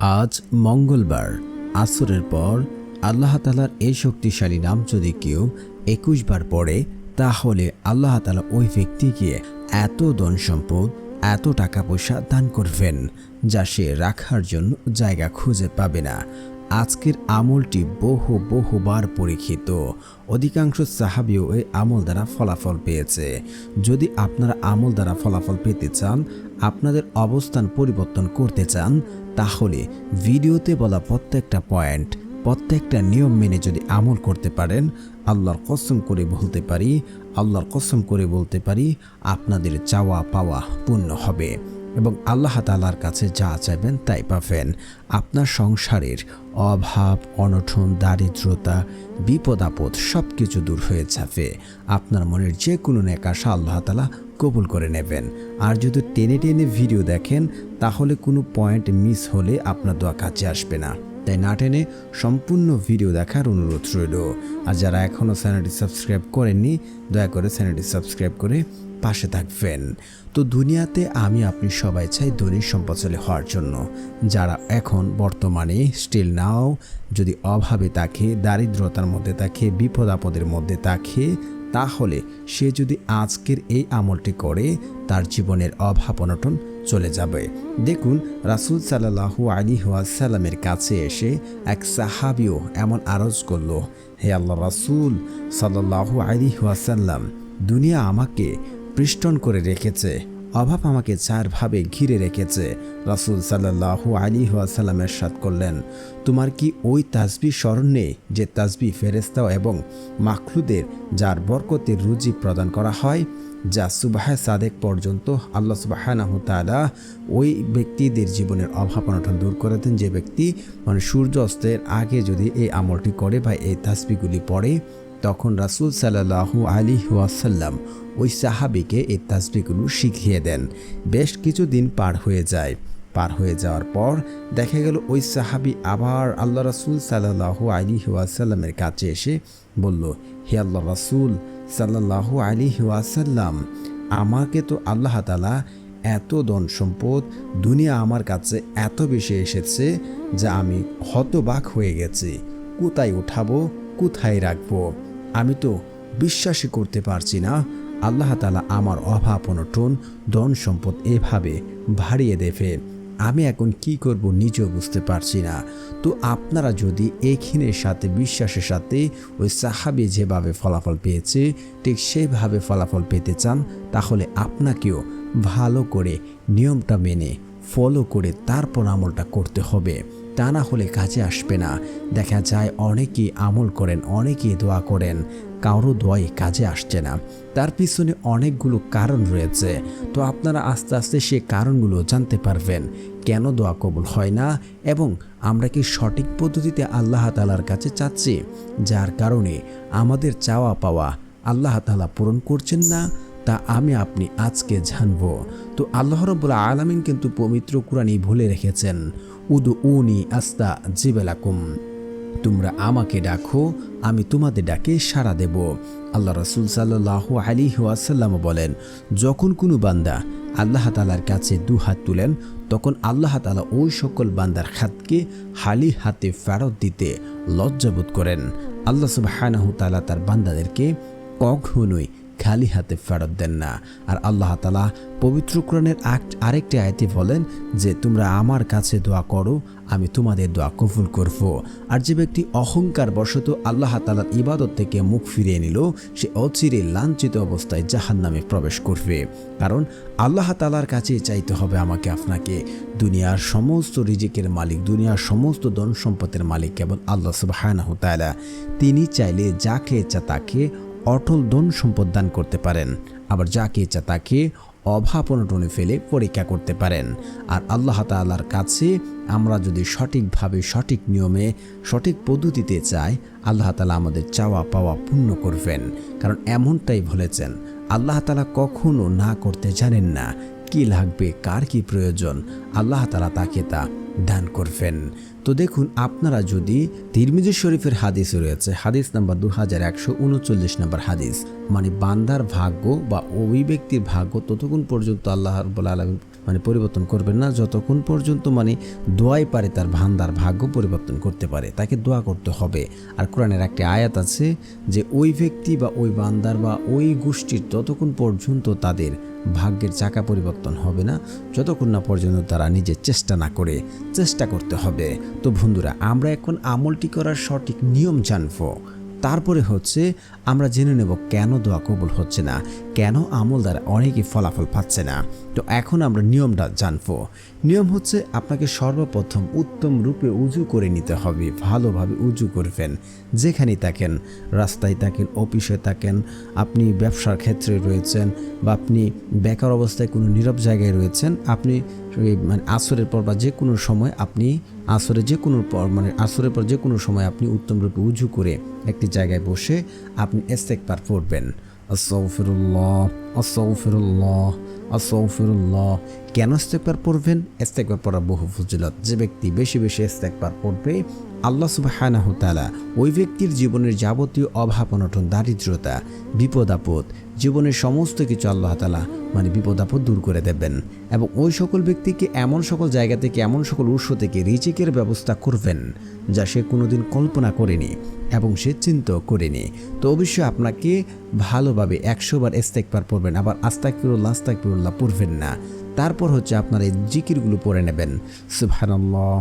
আজ মঙ্গলবার আসরের পর আল্লাহ তাআলার এই শক্তিশালী নাম যদি কেউ ২১ বার পড়ে তাহলে আল্লাহ তাআলা ওই ব্যক্তিকে এত ধন সম্পদ এত টাকা পয়সা দান করবেন যা সে রাখার জন্য জায়গা খুঁজে পাবে না। আজকের আমলটি বহুবার পরীক্ষিত। অধিকাংশ সাহাবীও এই আমল দ্বারা ফলাফল পেয়েছে। যদি আপনারা আমল দ্বারা ফলাফল পেতে চান, আপনাদের অবস্থান পরিবর্তন করতে চান, তাহলে ভিডিওতে বলা প্রত্যেকটা পয়েন্ট প্রত্যেকটা নিয়ম মেনে যদি আমল করতে পারেন, আল্লাহর কসম করে বলতে পারি আপনাদের চাওয়া পাওয়া পূর্ণ হবে এবং আল্লাহ তাআলার কাছে যা চাইবেন তাই পাবেন। আপনার সংসারের অভাব অনটন দারিদ্রতা বিপদ আপদ সব কিছু দূর হয়ে যাবে। আপনার মনের যে কোনো নেক আশা আল্লাহ তাআলা কবুল করে নেবেন। আর যদি টেনে ভিডিও দেখেন তাহলে কোনো পয়েন্ট মিস হলে আপনার দোয়া কাছে আসবে না। তাই না টেনে সম্পূর্ণ ভিডিও দেখার অনুরোধ রইল। আর যারা এখনও চ্যানেলটি সাবস্ক্রাইব করেননি, দয়া করে চ্যানেলটি সাবস্ক্রাইব করে পাশে থাকবেন। তো দুনিয়াতে আপনি সবাই চাই ধনী সম্পদশালী হওয়ার জন্য। যারা এখন বর্তমানে স্টিল নাও যদি অভাবে থাকে, দারিদ্রতার মধ্যে থাকে, বিপদ আপদের মধ্যে থাকে, তাহলে সে যদি আজকের এই আমলটি করে তার জীবনের অভাব অনটন চলে যাবে। দেখুন, রাসূল সাল্লাল্লাহু আলাইহি ওয়াসাল্লামের কাছে এসে এক সাহাবীও এমন আরজ করল, হে আল্লাহ রাসূল সাল্লাল্লাহু আলাইহি ওয়াসাল্লাম, দুনিয়া আমাকে পৃষ্ঠন করে রেখেছে, অভাব আমাকে চারভাবে ঘিরে রেখেছে। রাসূল সাল্লাল্লাহু আলাইহি ওয়াসাল্লাম ইরশাদ করলেন, তোমার কি ওই তাসবিহ স্মরণ নেই যে তাসবিহ ফেরেশতা এবং মাখলুকদের যার বরকতে রুজি প্রদান করা হয়, যা সুবহে সাদেক পর্যন্ত আল্লাহ সুবহানাহু তাআলা ওই ব্যক্তিদের জীবনের অভাব অনটন দূর করে দেন। যে ব্যক্তি সূর্য অস্তের আগে যদি এই আমলটি করে বা এই তাসবিহগুলি পড়ে, তখন রাসূল সাল্লাল্লাহু আলাইহি ওয়াসাল্লাম ওই সাহাবীকে এই তাসবিহগুলো শিখিয়ে দেন। বেশ কিছুদিন পার হয়ে যাওয়ার পর দেখা গেল ওই সাহাবী আবার আল্লাহ রাসূল সাল্লাল্লাহু আলাইহি ওয়াসাল্লামের কাছে এসে বলল, হে আল্লাহ রাসূল সাল্লাল্লাহু আলাইহি ওয়াসাল্লাম, আমাকে তো আল্লাহ তাআলা এত ধন সম্পদ দুনিয়া আমার কাছে এত বেশি এসেছে যা আমি হতবাক হয়ে গেছি। কোথায় উঠাবো, কোথায় রাখবো? আমি তো বিশ্বাসই করতে পারছি না আল্লাহ তাআলা আমার অভাব অনটন ধন সম্পদ এভাবে বাড়িয়ে দেবে। আমি এখন কি করব নিজেও বুঝতে পারছি না। তো আপনারা যদি এখিনের সাথে বিশ্বাসের সাথে ওই সাহাবী যেভাবে ফলাফল পেয়েছে ঠিক সেইভাবে ফলাফল পেতে চান, তাহলে আপনাকেও ভালো করে নিয়মটা মেনে ফলো করে তারপর আমলটা করতে হবে। তা না হলে কাজে আসবে না। দেখা যায় অনেকেই আমল করেন, অনেকেই দোয়া করেন, কারো দোয়াই কাজে আসছে না। তার পিছনে অনেকগুলো কারণ রয়েছে। তো আপনারা আস্তে আস্তে সে কারণগুলো জানতে পারবেন, কেন দোয়া কবুল হয় না এবং আমরা কি সঠিক পদ্ধতিতে আল্লাহ তাআলার কাছে চাচ্ছি, যার কারণে আমাদের চাওয়া পাওয়া আল্লাহ তাআলা পূরণ করছেন না, তা আপনি আজকে জানব। তো আল্লাহ রাব্বুল আলামিন কিন্তু পবিত্র কুরআনে বলে রেখেছেন, উদউনি আস্তাজিব লাকুম, তোমরা আমাকে ডাকো আমি তোমাদের ডাকে সাড়া দেব। আল্লাহ রাসূল সাল্লাল্লাহু আলাইহি ওয়াসাল্লাম বলেন, যখন কোনো বান্দা আল্লাহ তাআলার কাছে দুহাত তুলেন, তখন আল্লাহ তাআলা ওই সকল বান্দার হাতকে খালি হাতে ফেরত দিতে লজ্জাবোধ করেন। আল্লাহ সুবহানাহু তাআলা তার বান্দাদেরকে কখনোই খালি হাতে ফেরত দেন না। আর আল্লাহ তাআলা পবিত্র কোরআনের আরেকটি আয়াতে বলেন যে, তোমরা আমার কাছে দোয়া করো আমি তোমাদের দোয়া কবুল করব। আর যে ব্যক্তি অহংকার বশত আল্লাহ তাআলার ইবাদত থেকে মুখ ফিরিয়ে নিল, সে অচিরে লাঞ্ছিত অবস্থায় জাহান্নামে প্রবেশ করবে। কারণ আল্লাহ তাআলার কাছে চাইতে হবে আমাকে আপনাকে। দুনিয়ার সমস্ত রিজিকের মালিক, দুনিয়ার সমস্ত ধন সম্পদের মালিক কেবল আল্লাহ সুবহানাহু তাআলা। তিনি চাইলে যাকে ইচ্ছা তাকে অটল ধন সম্পদ দান করতে পারেন, আবার যাকে ইচ্ছা তাকে অভাব অনটনে ফেলে পরীক্ষা করতে পারেন। আর আল্লাহ তাআলার কাছে আমরা যদি সঠিকভাবে সঠিক নিয়মে সঠিক পদ্ধতিতে চাই, আল্লাহ তাআলা আমাদের চাওয়া পাওয়া পূর্ণ করবেন। কারণ এমনটাই বলেছেন, আল্লাহ তাআলা কখনো না করতে জানেন না। কি লাগবে, কার কি প্রয়োজন, আল্লাহ তাআলা তাকে তা দান করবেন। তো দেখুন, আপনারা যদি তিরমিজি শরীফের হাদিস রয়েছে, হাদিস নাম্বার 2139 নম্বর হাদিস, বান্দার ভাগ্য বা ওই ব্যক্তির ভাগ্য ততক্ষণ পর্যন্ত আল্লাহ রাব্বুল আলামিন পরিবর্তন করবেন না যতক্ষণ পর্যন্ত দোয়াই পারে তার ভান্দার ভাগ্য পরিবর্তন করতে পারে, তাকে দোয়া করতে হবে। আর কোরআনের একটি আয়াত আছে যে ওই ব্যক্তি বা ওই বান্দার বা ওই গোষ্ঠীর ততক্ষণ পর্যন্ত তাদের ভাগ্যের চাকা পরিবর্তন হবে না যতক্ষণ না পর্যন্ত তারা নিজের চেষ্টা না করে। চেষ্টা করতে হবে। তো বন্ধুরা, আমরা এখন আমলটি করার সঠিক নিয়ম জানবো। তারপরে হচ্ছে আমরা জেনে নেব কেন দোয়া কবুল হচ্ছে না, কেন আমল দ্বারা অনেকেই ফলাফল পাচ্ছে না। তো এখন আমরা নিয়মটা জানবো। নিয়ম হচ্ছে আপনাকে সর্বপ্রথম উত্তম রূপে উজু করে নিতে হবে। ভালোভাবে উজু করবেন। যেখানেই থাকেন, রাস্তায় থাকেন, অফিসে থাকেন, আপনি ব্যবসার ক্ষেত্রে রয়েছেন বা আপনি বেকার অবস্থায় কোনো নীরব জায়গায় রয়েছেন, আপনি আসরের পর বা যে কোনো সময় আপনি আসরের পর যে কোনো সময় আপনি উত্তম রূপে উজু করে একটি জায়গায় বসে আপনি ইস্তেগফার পড়বেন। আস্তাগফিরুল্লাহ, আস্তাগফিরুল্লাহ, আস্তাগফিরুল্লাহ। কেন ইস্তেগফার পড়বেন? ইস্তেগফার পড়ার বহু ফজিলত। যে ব্যক্তি বেশি বেশি ইস্তেগফার পড়বে, আল্লাহ সুবহানাহু তাআলা ওই ব্যক্তির জীবনের যাবতীয় অভাব অনটন, দারিদ্রতা, বিপদ আপদ, জীবনের সমস্ত কিছু আল্লাহ তাআলা বিপদ আপদ দূর করে দেবেন। এবং ওই সকল ব্যক্তিকে এমন সকল জায়গা থেকে, এমন সকল উৎস থেকে রিজিকের ব্যবস্থা করবেন যা সে কোনোদিন কল্পনা করেনি এবং সে চিন্তাও করেনি। তো অবশ্যই আপনাকে ভালোভাবে 100 বার ইস্তেগফার পড়বেন। আবার আস্তাগফিরুল্লাহ, আস্তাগফিরুল্লাহ পড়বেন না। তারপর হচ্ছে আপনার এই জিকিরগুলো পড়ে নেবেন। সুবহানাল্লাহ,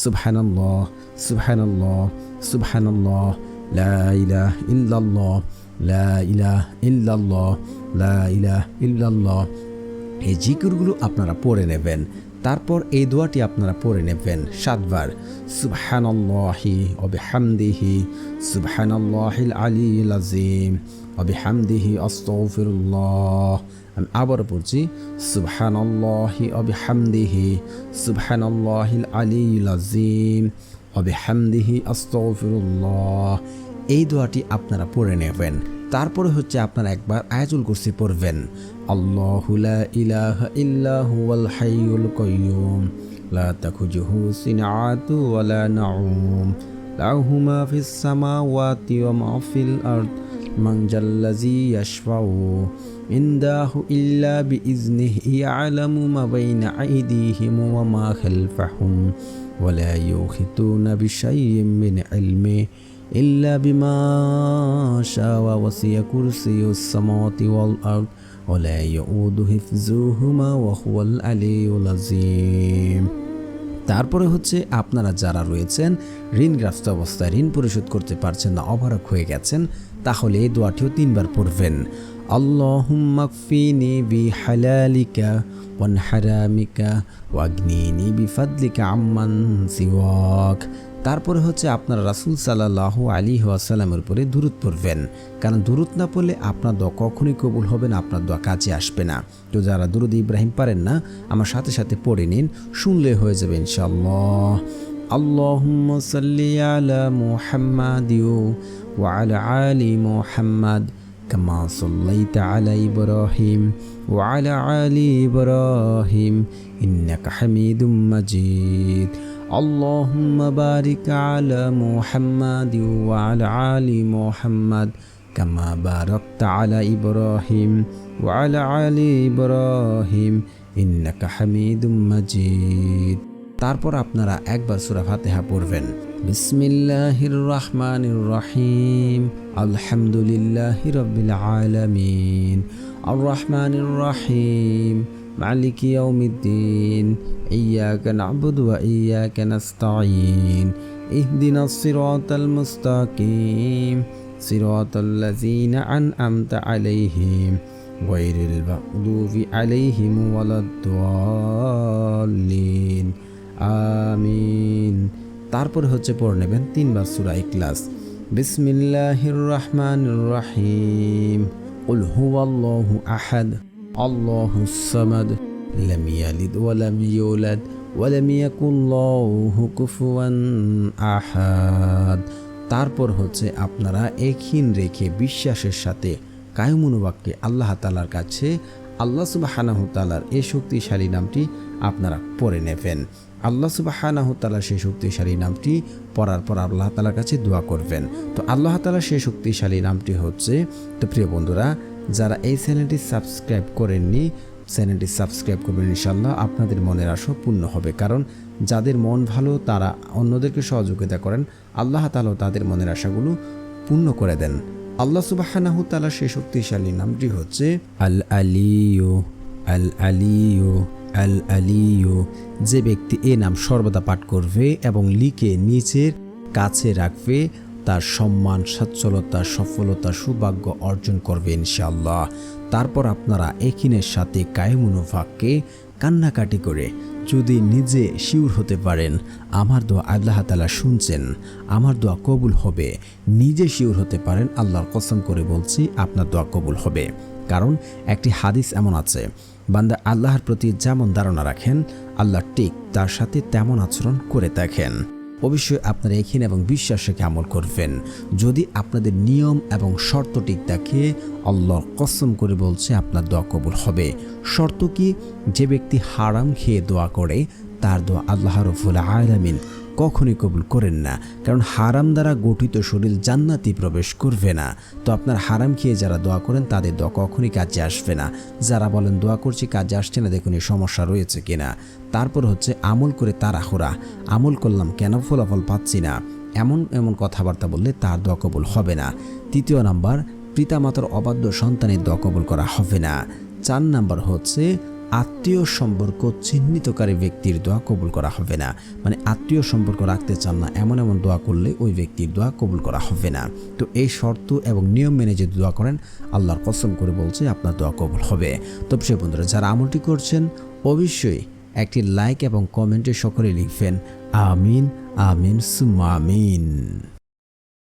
সুবহানাল্লাহ, সুবহানাল্লাহ, সুবহানাল্লাহ, লা ইলাহা ইল্লাল্লাহ, লা ইলাহা ইল্লাল্লাহ, লা ইলাহা ইল্লাল্লাহ। এই জিকিরগুলো আপনারা পড়ে নেবেন। তারপর এই দোয়াটি আপনারা পড়ে নেবেন 7 বার। সুবহানাল্লাহি ওয়া বিহামদিহি, সুবহানাল্লাহিল আলিয়্যিল আযীম ওয়া বিহামদিহি আস্তাগফিরুল্লাহ। আমি আবার পড়ছি, সুবহানাল্লাহি ওয়া বিহামদিহি, সুবহানাল্লাহিল আলিয়্যিল আযীম ওয়া বিহামদিহি আস্তাগফিরুল্লাহ। এই দোয়াটি আপনারা পড়ে নেবেন। তারপরে হচ্ছে আপনারা একবার আয়াতুল কুরসি পড়বেন। আল্লাহু লা ইলাহা ইল্লা হুয়াল হাইয়ুল কাইয়্যুম লা তাখুযুহু সিনআতু ওয়া লা নাউম লাহু মা ফিস সামাওয়াতি ওয়া মা ফিল আরদ মান জাল্লাযী ইয়াশফাউ ইনদাহু ইল্লা বিইজনিহি ইয়ালামু মা বাইনা আইদিহিম ওয়া মা খালফাহুম ওয়া লা ইউহিতুনা বিশাইইন মিন ইলমিহি ইল্লা বিমা শাআ ওয়াসিয়া কুরসিয়ুস সামাওয়াতি ওয়াল আরদ ওয়া লা ইয়াউদু হিফযুহুমা ওয়া হুয়াল আলিয়্যুল আযীম। তারপরে হচ্ছে আপনারা যারা রয়েছেন ঋণগ্রস্ত অবস্থায়, ঋণ পরিশোধ করতে পারছেন না, অভারক হয়ে গেছেন, তাহলে এই দোয়াটিও 3 বার পড়বেন। আল্লাহুম্মা কফিনি বিহালালিকা ওয়ান হারামিকা ওয়াগনিনি বিফাদলিকা আম্মান সিওয়াক। তারপরে হচ্ছে আপনারা রাসূল সাল্লাল্লাহু আলাইহি ওয়াসাল্লামের উপরে দুরূদ পড়বেন। কারণ দুরূদ না পড়লে আপনার দোয়া কখনোই কবুল হবে না, আপনার দোয়া কাজে আসবে না। তো যারা দুরূদ ইব্রাহিম পারেন না, আমার সাথে সাথে পড়ে নিন, শুনলে হয়ে যাবে ইনশাআল্লাহ। আল্লাহুম্মা সাল্লি আলা মুহাম্মাদিন ওয়া আলা আলি মুহাম্মাদ কামা সাল্লাইতা আলা ইব্রাহিম ওয়া আলা আলি ইব্রাহিম ইন্নাকা হামিদুম মাজিদ। আল্লাহুম্মা বারিক আলা মুহাম্মাদিন ওয়া আলা আলি মুহাম্মাদ কামা বারাকতা আলা ইব্রাহিম ওয়া আলা আলি ইব্রাহিম ইন্নাকা হামিদুম মাজিদ। তারপর আপনারা একবার সূরা ফাতিহা পড়বেন। বিসমিল্লাহির রহমানির রহিম আলহামদুলিল্লাহি রাব্বিল আলামিন আর রহমানির রহিম মালিকি ইয়াউমিদ্দিন ইয়্যাকা না'বুদু ওয়া ইয়্যাকা নাস্তাঈন ইহদিনাস সিরাতাল মুস্তাকিম সিরাতাল লাযীনা আন'আমতা আলাইহিম গায়রিল মাগদুবি আলাইহিম ওয়ালাদ-দাল্লিন আমিন। তারপর হচ্ছে পড়ে নেবেন 3 বার সূরা ইখলাস। বিসমিল্লাহির রহমানির রহিম কুল হুয়াল্লাহু আহাদ আল্লাহুস সামাদ লাম ইয়ালিদ ওয়া লাম ইউলাদ ওয়া লাম ইয়াকুল লাহু কুফুয়ান আহাদ। তারপর হচ্ছে আপনারা একহীন রেখে বিশ্বাসের সাথে কায়মনোবাক্যে আল্লাহ তাআলার কাছে আল্লাহ সুবহানাহু তাআলার এই শক্তিশালী নামটি আপনারা পড়ে নেবেন। আল্লাহ সুবহানাহু তাআলা সেই শক্তিশালী নামটি পড়ার পর আল্লাহ তাআলার কাছে দোয়া করবেন। তো আল্লাহ তাআলা সেই শক্তিশালী নামটি হচ্ছে, তো প্রিয় বন্ধুরা, যারা এই চ্যানেলটি সাবস্ক্রাইব করেননি চ্যানেলটি সাবস্ক্রাইব করবেন, ইনশাল্লাহ আপনাদের মনের আশা পূর্ণ হবে। কারণ যাদের মন ভালো তারা অন্যদেরকে সহযোগিতা করেন, আল্লাহ তাআলা তাদের মনের আশাগুলো পূর্ণ করে দেন। আল্লাহ সুবহানাহু তাআলা সেই শক্তিশালী নামটি হচ্ছে আল আলিয়্যু, আল আলিয়্যু, আল আলিয়্যু। যে ব্যক্তি এ নাম সর্বদা পাঠ করবে এবং লিখে নিচের কাছে রাখবে, তার সম্মান, সচ্ছলতা, সফলতা, সৌভাগ্য অর্জন করবে ইনশাআল্লাহ। তারপর আপনারা একিনের সাথে কায়মুনুফাককে কান্নাকাটি করে যদি নিজে শিওর হতে পারেন আমার দোয়া আল্লাহ তাআলা শুনছেন, আমার দোয়া কবুল হবে, নিজে শিওর হতে পারেন, আল্লাহর কসম করে বলছি আপনার দোয়া কবুল হবে। কারণ একটি হাদিস এমন আছে, বান্দা আল্লাহর প্রতি যেমন ধারণা রাখেন আল্লাহ ঠিক তার সাথে তেমন আচরণ করে থাকেন। অবশ্যই আপনারা এখানে এবং বিশ্বাস রেখে আমল করবেন। যদি আপনাদের নিয়ম এবং শর্ত ঠিক থাকে, আল্লাহর কসম করে বলছে আপনার দোয়া কবুল হবে। শর্ত কি? যে ব্যক্তি হারাম খেয়ে দোয়া করে তার দোয়া আল্লাহ রাব্বুল আলামিন কখনই কবুল করেন না। কারণ হারাম দ্বারা গঠিত শরীর জান্নাতে প্রবেশ করবে না। তো আপনার হারাম খেয়ে যারা দোয়া করেন তাদের দোয়া কখনই কাজে আসবে না। যারা বলেন দোয়া করছি কাজে আসছে না, দেখুন এই সমস্যা রয়েছে কিনা। তারপর হচ্ছে আমল করে তাড়াহুড়া, আমল করলাম কেন ফলাফল পাচ্ছি না, এমন কথাবার্তা বললে তার দোয়া কবুল হবে না। তৃতীয় নাম্বার, পিতামাতার অবাধ্য সন্তানের দোয়া কবুল করা হবে না। 4 নাম্বার হচ্ছে আত্মীয় সম্পর্ক চিহ্নিতকারী ব্যক্তির দোয়া কবুল করা হবে না। মানে আত্মীয় সম্পর্ক রাখতে চান না, এমন দোয়া করলে ওই ব্যক্তির দোয়া কবুল করা হবে না। তো এই শর্ত এবং নিয়ম মেনে যদি দোয়া করেন আল্লাহর কসম করে বলছে আপনার দোয়া কবুল হবে। তো প্রিয় বন্ধুরা, যারা আমলটি করছেন অবশ্যই একটি লাইক এবং কমেন্টে সকলে লিখবেন আমিন, আমিন, সুম্মা আমিন।